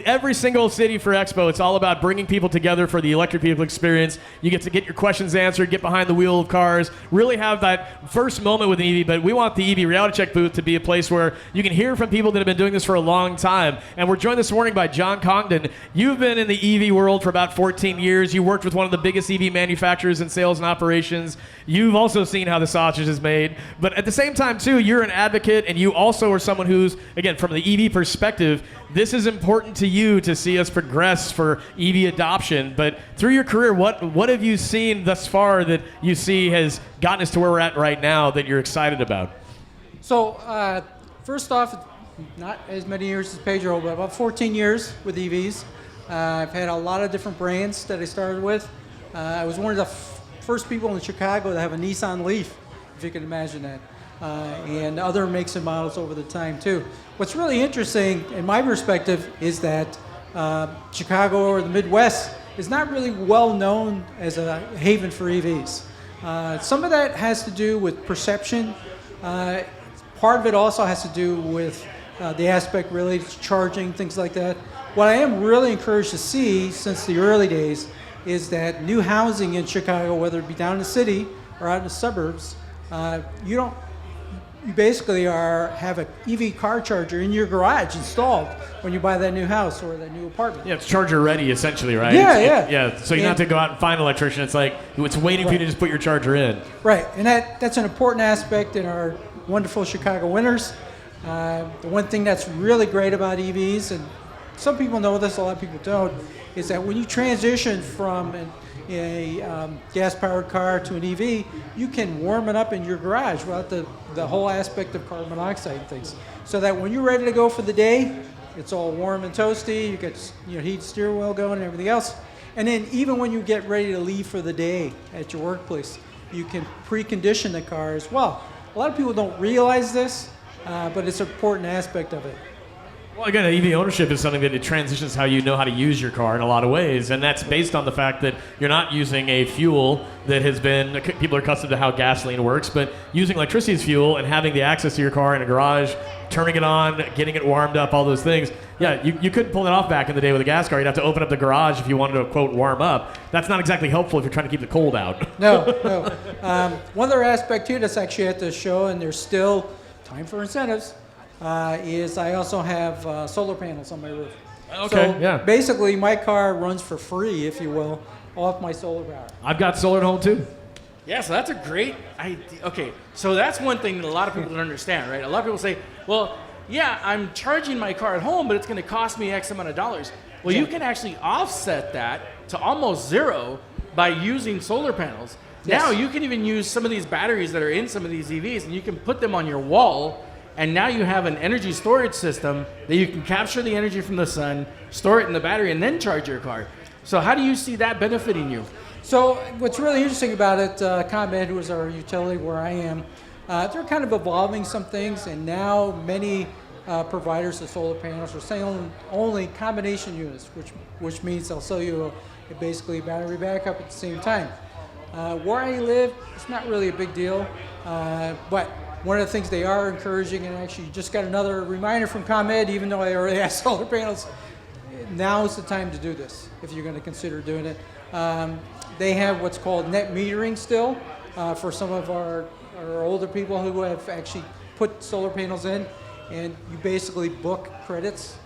every single city for Expo, it's all about bringing people together for the electric vehicle experience. You get to get your questions answered, get behind the wheel of cars, really have that first moment with an EV. But we want the EV Reality Check booth to be a place where you can hear from people that have been doing this for a long time. And we're joined this morning by John Congdon. You've been in the EV world for about 14 years. You worked with one of the biggest EV manufacturers in sales and operations. You've also seen how the sausage is made. But at the same time, too, you're an advocate, and you also are someone who's, again, from the EV perspective, this is important to you to see us progress for EV adoption. But through your career, what have you seen thus far that you see has gotten us to where we're at right now that you're excited about? So, first off, not as many years as Pedro, but about 14 years with EVs. I've had a lot of different brands that I started with. I was one of the first people in Chicago to have a Nissan Leaf, if you can imagine that, and other makes and models over the time too. What's really interesting, in my perspective, is that Chicago or the Midwest is not really well known as a haven for EVs. Some of that has to do with perception. Part of it also has to do with the aspect related to charging, things like that. What I am really encouraged to see since the early days is that new housing in Chicago, whether it be down in the city or out in the suburbs, you basically have an EV car charger in your garage installed when you buy that new house or that new apartment. Yeah, it's charger ready essentially, right? Yeah. So you don't have to go out and find an electrician. It's like it's waiting for you to just put your charger in. Right, and that's an important aspect in our wonderful Chicago winters. The one thing that's really great about EVs, and some people know this, a lot of people don't, is that when you transition from a gas-powered car to an EV, you can warm it up in your garage without the whole aspect of carbon monoxide and things. So that when you're ready to go for the day, it's all warm and toasty, you get heat steering wheel going and everything else. And then even when you get ready to leave for the day at your workplace, you can precondition the car as well. A lot of people don't realize this, but it's an important aspect of it. Well, again, EV ownership is something that it transitions how you know how to use your car in a lot of ways, and that's based on the fact that you're not using a fuel that has been, people are accustomed to how gasoline works, but using electricity as fuel and having the access to your car in a garage, turning it on, getting it warmed up, all those things. Yeah, you couldn't pull it off back in the day with a gas car. You'd have to open up the garage if you wanted to, quote, warm up. That's not exactly helpful if you're trying to keep the cold out. No. One other aspect here that's actually at the show, and there's still time for incentives, is I also have solar panels on my roof. Okay, so yeah. Basically, my car runs for free, if you will, off my solar power. I've got solar at home too. Yeah, so that's a great idea. Okay, so that's one thing that a lot of people don't understand, right? A lot of people say, well, yeah, I'm charging my car at home, but it's going to cost me X amount of dollars. Well, you can actually offset that to almost zero by using solar panels. Yes. Now you can even use some of these batteries that are in some of these EVs, and you can put them on your wall. And now you have an energy storage system that you can capture the energy from the sun, store it in the battery, and then charge your car. So how do you see that benefiting you? So what's really interesting about it, ComEd, who is our utility where I am, they're kind of evolving some things, and now many providers of solar panels are selling only combination units, which means they'll sell you basically a battery backup at the same time. Where I live, it's not really a big deal, but one of the things they are encouraging, and actually just got another reminder from ComEd, even though I already have solar panels, now is the time to do this, if you're going to consider doing it. They have what's called net metering still for some of our older people who have actually put solar panels in, and you basically book credits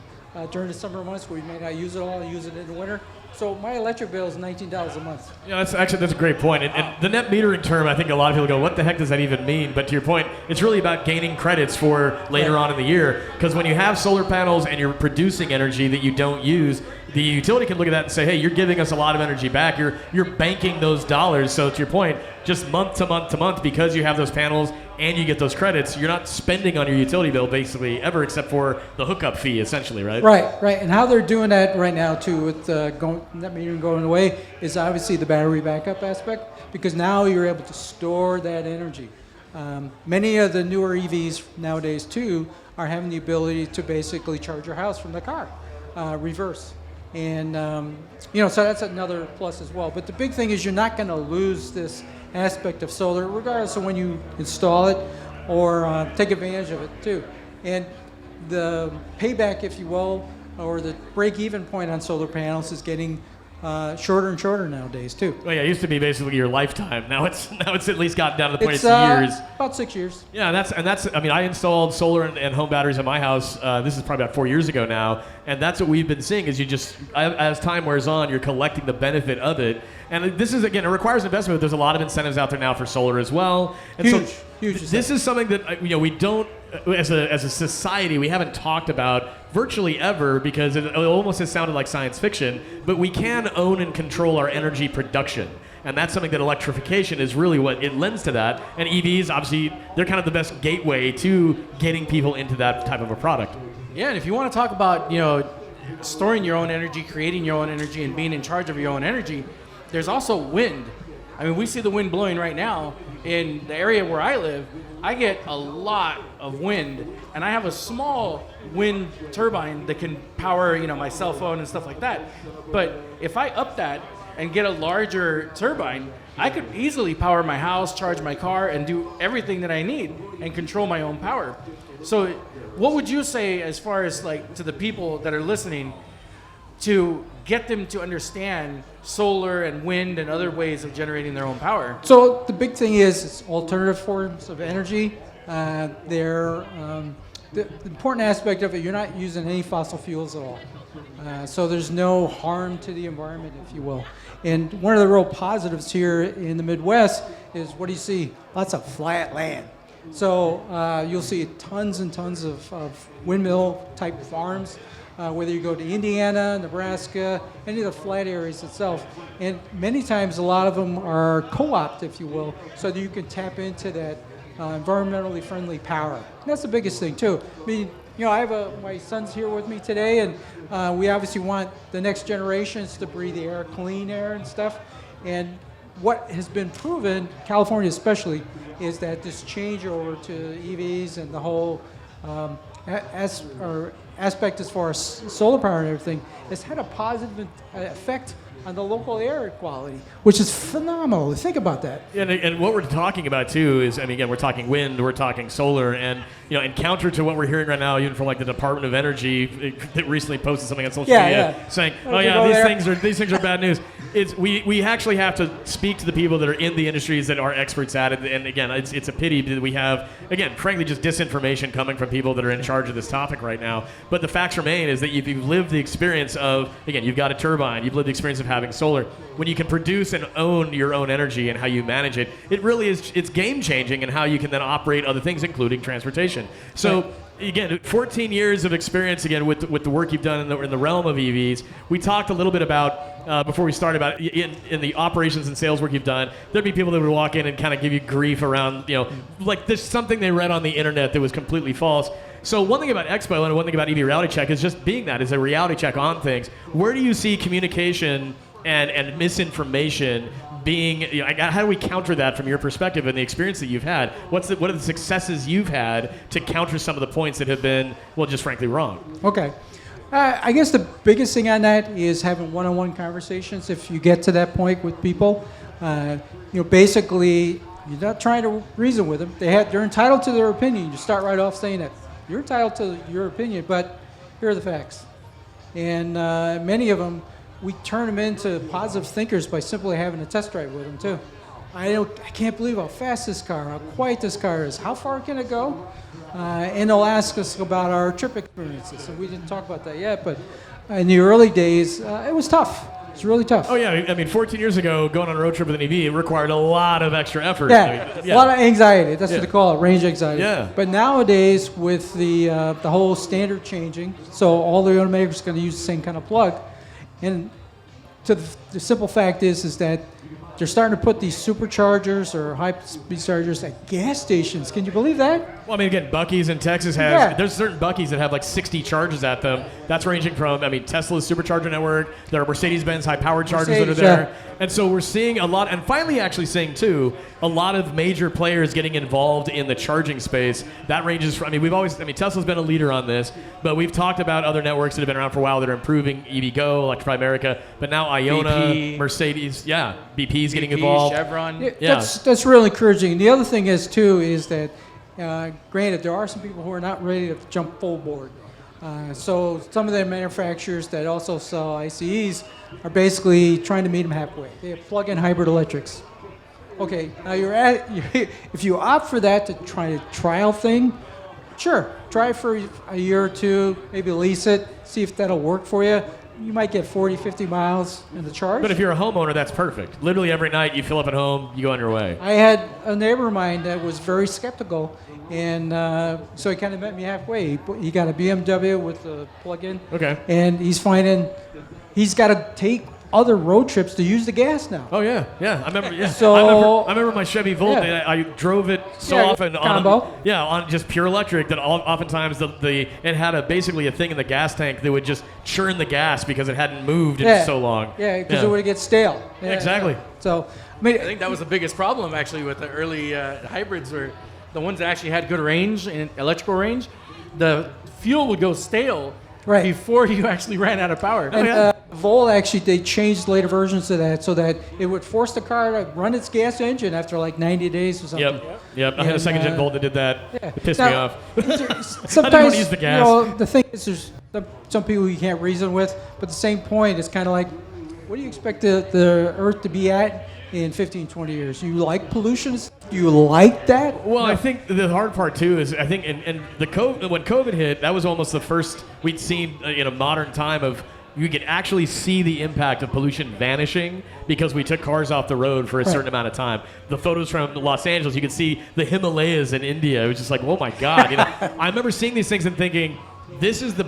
during the summer months where you may not use it all, use it in the winter. So my electric bill is $19 a month. Yeah, that's a great point. And the net metering term, I think a lot of people go, what the heck does that even mean? But to your point, it's really about gaining credits for later on in the year. Because when you have solar panels and you're producing energy that you don't use, the utility can look at that and say, hey, you're giving us a lot of energy back. You're banking those dollars. So to your point, just month to month to month, because you have those panels and you get those credits, you're not spending on your utility bill basically ever except for the hookup fee, essentially, right? Right. And how they're doing that right now too, with net metering going away, is obviously the battery backup aspect, because now you're able to store that energy. Many of the newer EVs nowadays too are having the ability to basically charge your house from the car, reverse. And so that's another plus as well. But the big thing is you're not going to lose this aspect of solar, regardless of when you install it or take advantage of it too. And the payback, if you will, or the break-even point on solar panels is getting shorter and shorter nowadays too. Well, yeah, it used to be basically your lifetime. Now it's at least gotten down to the point It's it's years. about 6 years. Yeah, and that's. I mean, I installed solar and home batteries in my house. This is probably about 4 years ago now, and that's what we've been seeing. Is you just, as time wears on, you're collecting the benefit of it. And this is, again, it requires investment. But there's a lot of incentives out there now for solar as well. And Huge. This is something that we don't, as a society, we haven't talked about virtually ever, because it almost has sounded like science fiction. But we can own and control our energy production. And that's something that electrification is really what it lends to that. And EVs, obviously, they're kind of the best gateway to getting people into that type of a product. Yeah, and if you want to talk about, storing your own energy, creating your own energy, and being in charge of your own energy, there's also wind. I mean, we see the wind blowing right now. In the area where I live, I get a lot of wind, and I have a small wind turbine that can power, my cell phone and stuff like that. But if I up that and get a larger turbine, I could easily power my house, charge my car, and do everything that I need and control my own power. So what would you say as far as to the people that are listening to get them to understand solar and wind and other ways of generating their own power? So the big thing is it's alternative forms of energy. The important aspect of it, you're not using any fossil fuels at all. So there's no harm to the environment, if you will. And one of the real positives here in the Midwest is, what do you see? Lots of flat land. So you'll see tons and tons of windmill type farms, whether you go to Indiana, Nebraska, any of the flat areas itself. And many times a lot of them are co-opted, if you will, so that you can tap into that environmentally friendly power. And that's the biggest thing too. I mean, I have my son's here with me today, and we obviously want the next generations to breathe the air, clean air and stuff. And what has been proven, California especially, is that this change over to EVs and the whole aspect as far as solar power and everything has had a positive effect on the local air quality, which is phenomenal. Think about that. And what we're talking about too is, again, we're talking wind, we're talking solar, and in counter to what we're hearing right now, even from the Department of Energy, that recently posted something on social media saying, these things are bad news. We actually have to speak to the people that are in the industries that are experts at it. And again, it's a pity that we have, again, frankly, just disinformation coming from people that are in charge of this topic right now. But the facts remain is that if you've lived the experience of, again, you've got a turbine, you've lived the experience of having solar, when you can produce and own your own energy and how you manage it, it really is, it's game changing in how you can then operate other things, including transportation. So again, 14 years of experience again with the work you've done in the realm of EVs. We talked a little bit about before we started about in the operations and sales work you've done. There'd be people that would walk in and kind of give you grief around, there's something they read on the internet that was completely false. So one thing about Expo and one thing about EV Reality Check is just being that is a reality check on things. Where do you see communication and misinformation being, how do we counter that from your perspective and the experience that you've had? What are the successes you've had to counter some of the points that have been, just frankly wrong? Okay. I guess the biggest thing on that is having one-on-one conversations. If you get to that point with people, basically you're not trying to reason with them. They're entitled to their opinion. You start right off saying that you're entitled to your opinion, but here are the facts. And many of them, we turn them into positive thinkers by simply having a test drive with them too. I can't believe how fast this car, how quiet this car is, how far can it go? And they'll ask us about our trip experiences. And we didn't talk about that yet, but in the early days, it was tough. It was really tough. Oh yeah, 14 years ago, going on a road trip with an EV, it required a lot of extra effort. Yeah, a lot of anxiety. That's what they call it, range anxiety. Yeah. But nowadays, with the whole standard changing, so all the automakers are going to use the same kind of plug. And the simple fact is that they're starting to put these superchargers or high-speed chargers at gas stations. Can you believe that? Well, again, Buc-ee's in Texas has, there's certain Buc-ee's that have 60 charges at them. That's ranging from, Tesla's supercharger network. There are Mercedes-Benz high-powered chargers that are there. Yeah. And so we're seeing a lot, and finally actually seeing, too, a lot of major players getting involved in the charging space. That ranges from, Tesla's been a leader on this, but we've talked about other networks that have been around for a while that are improving, EVgo, Electrify America, but now Iona, BP. Mercedes, BP's getting involved. Chevron. That's really encouraging. And the other thing is, too, is that, granted, there are some people who are not ready to jump full board. So some of the manufacturers that also sell ICEs are basically trying to meet them halfway. They have plug-in hybrid electrics. Okay, now if you opt for that to try a trial thing, sure, try it for a year or two, maybe lease it, see if that'll work for you. You might get 40, 50 miles in the charge. But if you're a homeowner, that's perfect. Literally every night you fill up at home, you go on your way. I had a neighbor of mine that was very skeptical, and so he kind of met me halfway. He got a BMW with a plug-in, Okay. and he's finding he's got to take other road trips to use the gas now. Oh yeah, yeah. I remember. Yeah. So- I remember my Chevy Volt. Yeah. I drove it so Yeah, often combo. on just pure electric that oftentimes it had basically a thing in the gas tank that would just churn the gas because it hadn't moved in so long. Yeah, because it would get stale. Yeah, Exactly. yeah. So I mean, I think that was the biggest problem actually with the early hybrids, were the ones that actually had good range and electrical range. The fuel would go stale Right. before you actually ran out of power. and Volt actually they changed later versions of that so that it would force the car to run its gas engine after like 90 days or something. Yep. I had a And, second gen Volt that did that. Yeah. It pissed Now, me off. Sometimes use the gas. You know, the thing is, there's some people you can't reason with, but the same point is kind of like, what do you expect the Earth to be at in 15, 20 years? You like pollution? Do you like that? Well, I think the hard part too is I think and when COVID hit, that was almost the first we'd seen in a modern time of you could actually see the impact of pollution vanishing because we took cars off the road for a certain amount of time. The photos from Los Angeles, you could see the Himalayas in India. It was just like, oh my God. I remember seeing these things and thinking, this is the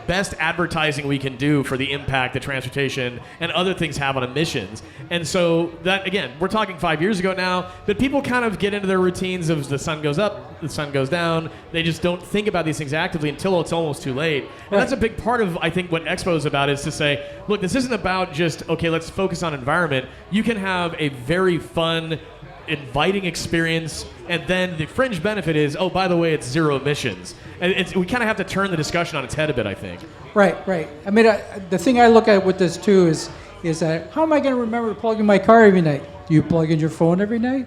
best advertising we can do for the impact that transportation and other things have on emissions. And so that, again, we're talking 5 years ago now, but people kind of get into their routines of the sun goes up, the sun goes down. They just don't think about these things actively until it's almost too late. And that's a big part of, I think, what Expo is about, is to say, look, this isn't about just, okay, let's focus on environment. You can have a very fun, inviting experience, and then the fringe benefit is, oh, by the way, it's zero emissions. And we kind of have to turn the discussion on its head a bit, I think. Right. I mean, the thing I look at with this too is that how am I going to remember to plug in my car every night? Do you plug in your phone every night?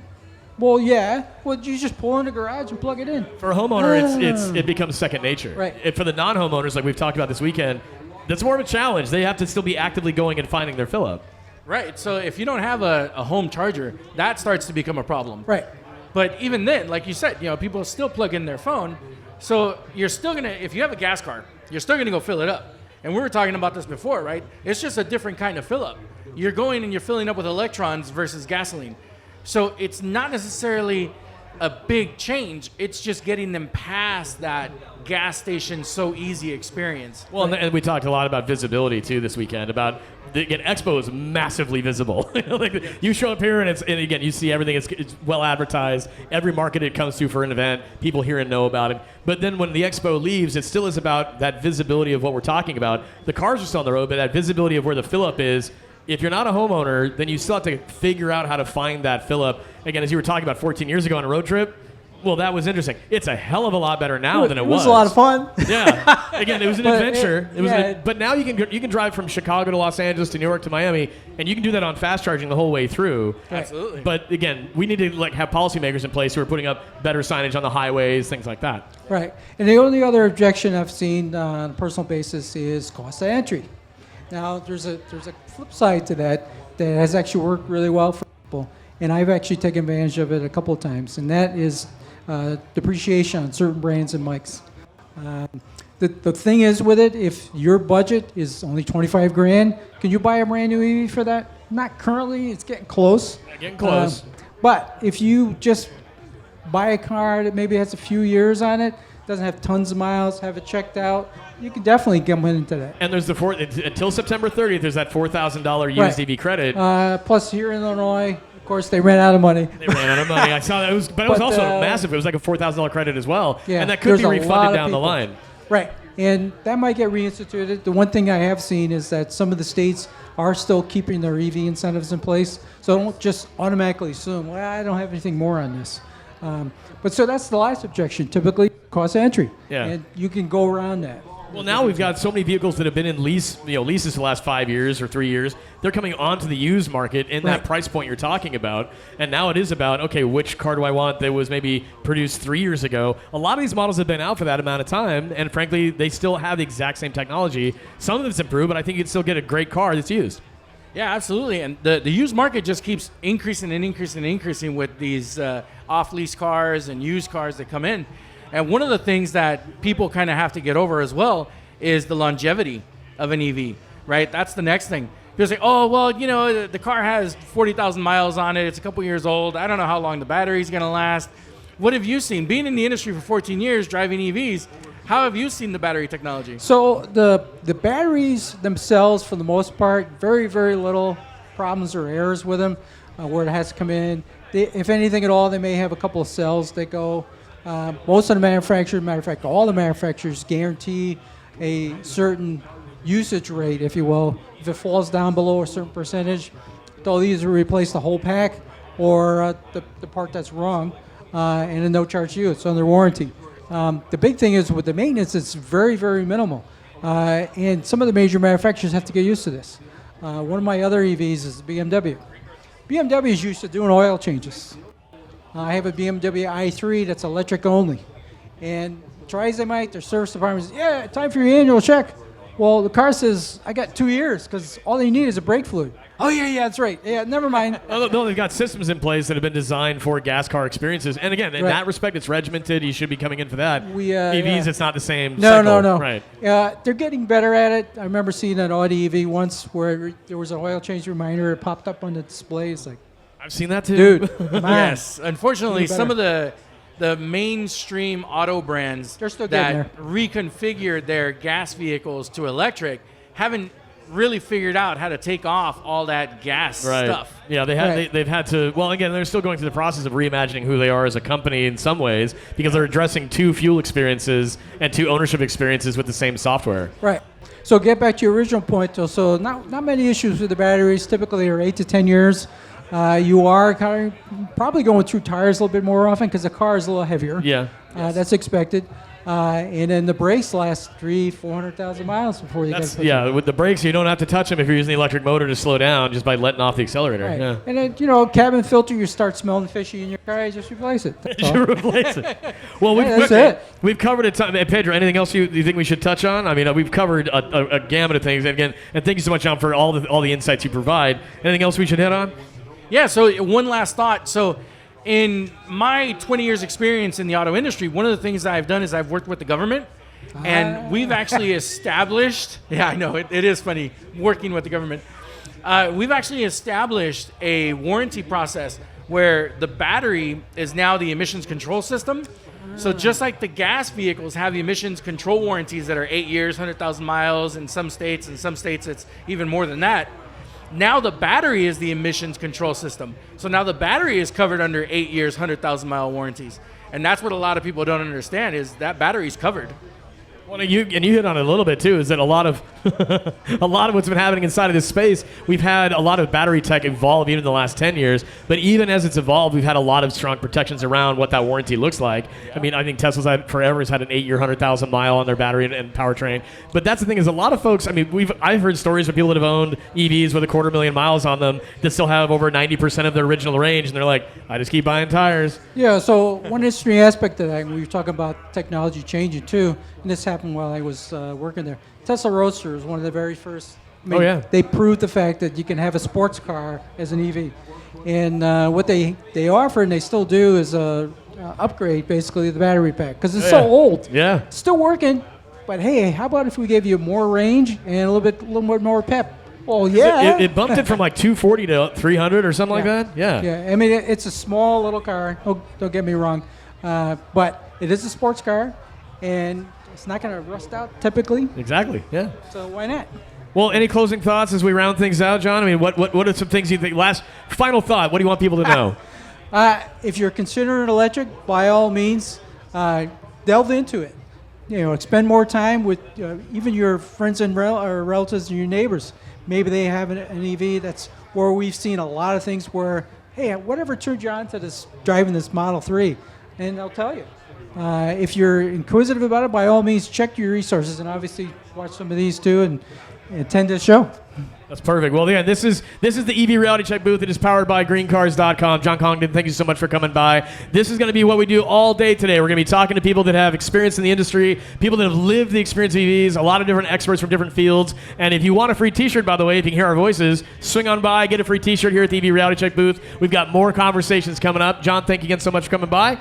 Well, yeah. Well, you just pull in the garage and plug it in. For a homeowner, it becomes second nature. Right. For the non-homeowners, like we've talked about this weekend, that's more of a challenge. They have to still be actively going and finding their fill-up. Right. So if you don't have a home charger, that starts to become a problem. Right. But even then, like you said, people still plug in their phone. So you're still going to, if you have a gas car, you're still going to go fill it up. And we were talking about this before, right? It's just a different kind of fill up. You're going and you're filling up with electrons versus gasoline. So it's not necessarily a big change. It's just getting them past that gas station so easy experience. Well, and we talked a lot about visibility too this weekend. About again, Expo is massively visible. Like you show up here and again you see everything. It's well advertised. Every market it comes to for an event, people hear and know about it. But then when the Expo leaves, it still is about that visibility of what we're talking about. The cars are still on the road, but that visibility of where the fill up is. If you're not a homeowner, then you still have to figure out how to find that fill up. Again, as you were talking about 14 years ago on a road trip, well, that was interesting. It's a hell of a lot better now than it was. It was a lot of fun. Yeah. Again, it was an adventure. Yeah. But now you can drive from Chicago to Los Angeles to New York to Miami, and you can do that on fast charging the whole way through. Absolutely. But again, we need to have policymakers in place who are putting up better signage on the highways, things like that. Right. And the only other objection I've seen on a personal basis is cost of entry. Now, there's a flip side to that has actually worked really well for people, and I've actually taken advantage of it a couple of times, and that is depreciation on certain brands and mics. The thing is with it, if your budget is only $25,000, can you buy a brand new EV for that? Not currently. It's getting close. Getting close. But if you just buy a car that maybe has a few years on it, doesn't have tons of miles, have it checked out, you can definitely get into that. And there's until September 30th, there's that $4,000 used EV credit. Plus here in Illinois, of course, they ran out of money. They ran out of money. I saw that. But it was also massive. It was like a $4,000 credit as well. Yeah, and that could be refunded down the line. Right. And that might get reinstituted. The one thing I have seen is that some of the states are still keeping their EV incentives in place. So don't just automatically assume, well, I don't have anything more on this. But so that's the last objection. Typically, cost of entry. Yeah. And you can go around that. Well, now we've got so many vehicles that have been in leases the last 5 years or 3 years. They're coming onto the used market in that price point you're talking about. And now it is about, okay, which car do I want that was maybe produced 3 years ago? A lot of these models have been out for that amount of time, and frankly, they still have the exact same technology. Some of it's improved, but I think you can still get a great car that's used. Yeah, absolutely. And the used market just keeps increasing and increasing and increasing with these off-lease cars and used cars that come in. And one of the things that people kind of have to get over as well is the longevity of an EV, right? That's the next thing. People say, oh, well, you know, the car has 40,000 miles on it. It's a couple years old. I don't know how long the battery's going to last. What have you seen? Being in the industry for 14 years, driving EVs, how have you seen the battery technology? So the batteries themselves, for the most part, very, very little problems or errors with them where it has to come in. If anything at all, they may have a couple of cells that go. Most of the manufacturers, matter of fact, all the manufacturers guarantee a certain usage rate, if you will. If it falls down below a certain percentage, they'll either replace the whole pack or the part that's wrong, and then they'll charge you. It's under warranty. The big thing is with the maintenance, it's very, very minimal. And some of the major manufacturers have to get used to this. One of my other EVs is BMW. BMW is used to doing oil changes. I have a BMW i3 that's electric only. And try as they might, their service department says, yeah, time for your annual check. Well, the car says, I got 2 years because all they need is a brake fluid. Oh, yeah, that's right. Yeah, never mind. No, they've got systems in place that have been designed for gas car experiences. And again, in that respect, it's regimented. You should be coming in for that. EVs, it's not the same cycle. No. Right. They're getting better at it. I remember seeing an Audi EV once where there was an oil change reminder. It popped up on the display. It's like, I've seen that too. dude, come on. Yes. Unfortunately, some of the mainstream auto brands They're still that reconfigured their gas vehicles to electric haven't really figured out how to take off all that gas stuff. Yeah, they've had to. Well, again, they're still going through the process of reimagining who they are as a company in some ways because they're addressing two fuel experiences and two ownership experiences with the same software. Right. So get back to your original point, though. So not many issues with the batteries. Typically, are 8 to 10 years. You are kind of probably going through tires a little bit more often because the car is a little heavier. Yeah. That's expected. And then the brakes last 400,000 miles before you get. Yeah, with the brakes, you don't have to touch them if you're using the electric motor to slow down just by letting off the accelerator. Right. Yeah. And then, cabin filter, you start smelling fishy in your car, you just replace it. That's all. Replace it. Well, that's it. We've covered a ton. Pedro, anything else you think we should touch on? I mean, we've covered a gamut of things. And again, and thank you so much, John, for all the insights you provide. Anything else we should hit on? Yeah, so one last thought. So in my 20 years experience in the auto industry, one of the things that I've done is I've worked with the government. And we've actually established, I know, it is funny working with the government. We've actually established a warranty process where the battery is now the emissions control system. So just like the gas vehicles have the emissions control warranties that are 8 years, 100,000 miles in some states it's even more than that. Now the battery is the emissions control system. So now the battery is covered under 8 years, 100,000 mile warranties. And that's what a lot of people don't understand is that battery's covered. Well, you hit on it a little bit too. Is that a lot of what's been happening inside of this space? We've had a lot of battery tech evolve even in the last 10 years. But even as it's evolved, we've had a lot of strong protections around what that warranty looks like. Yeah. I mean, I think Tesla's had an 8-year, 100,000 mile on their battery and powertrain. But that's the thing is a lot of folks. I mean, I've heard stories of people that have owned EVs with 250,000 miles on them that still have over 90% of their original range, and they're like, I just keep buying tires. Yeah. So one interesting aspect of that, we were talking about technology changing too, and this happened while I was working there. Tesla Roadster was one of the very first. They proved the fact that you can have a sports car as an EV. And what they offer, and they still do, is a upgrade, basically, the battery pack. Because it's so old. Yeah. It's still working. But, hey, how about if we gave you more range and a little bit more pep? Well, yeah. It bumped it from like 240 to 300 or something like that? Yeah. Yeah. I mean, it's a small little car. Don't get me wrong. But it is a sports car. And it's not going to rust out typically. Exactly. Yeah. So why not? Well, any closing thoughts as we round things out, John? I mean, what are some things you think? Final thought. What do you want people to know? If you're considering electric, by all means, delve into it. Spend more time with even your friends and relatives and your neighbors. Maybe they have an EV. That's where we've seen a lot of things where, hey, whatever turned you on to driving this Model 3, and they'll tell you. If you're inquisitive about it, by all means, check your resources and obviously watch some of these too and attend the show. That's perfect. Well, yeah, this is the EV Reality Check booth. It is powered by GreenCars.com. John Congdon, thank you so much for coming by. This is going to be what we do all day today. We're going to be talking to people that have experience in the industry, people that have lived the experience of EVs, a lot of different experts from different fields. And if you want a free T-shirt, by the way, if you can hear our voices, swing on by, get a free T-shirt here at the EV Reality Check booth. We've got more conversations coming up. John, thank you again so much for coming by.